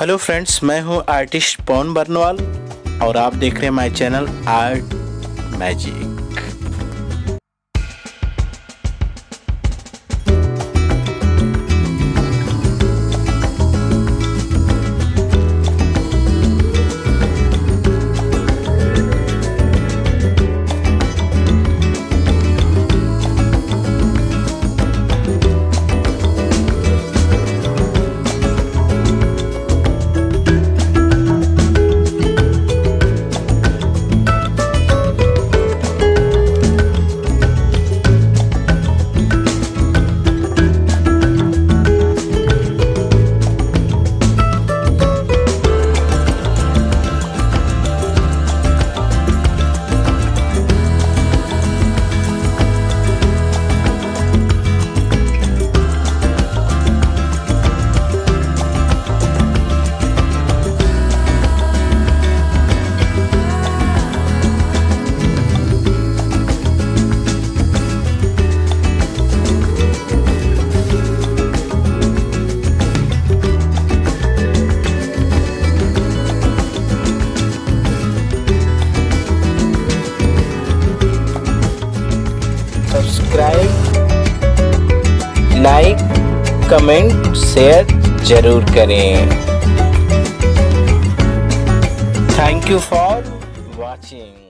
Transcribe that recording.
Hello friends, मैं हूं artist पवन बरनवाल और आप देख रहे हैं my channel art magic. Subscribe, like, comment, share जरूर करें। Thank you for watching.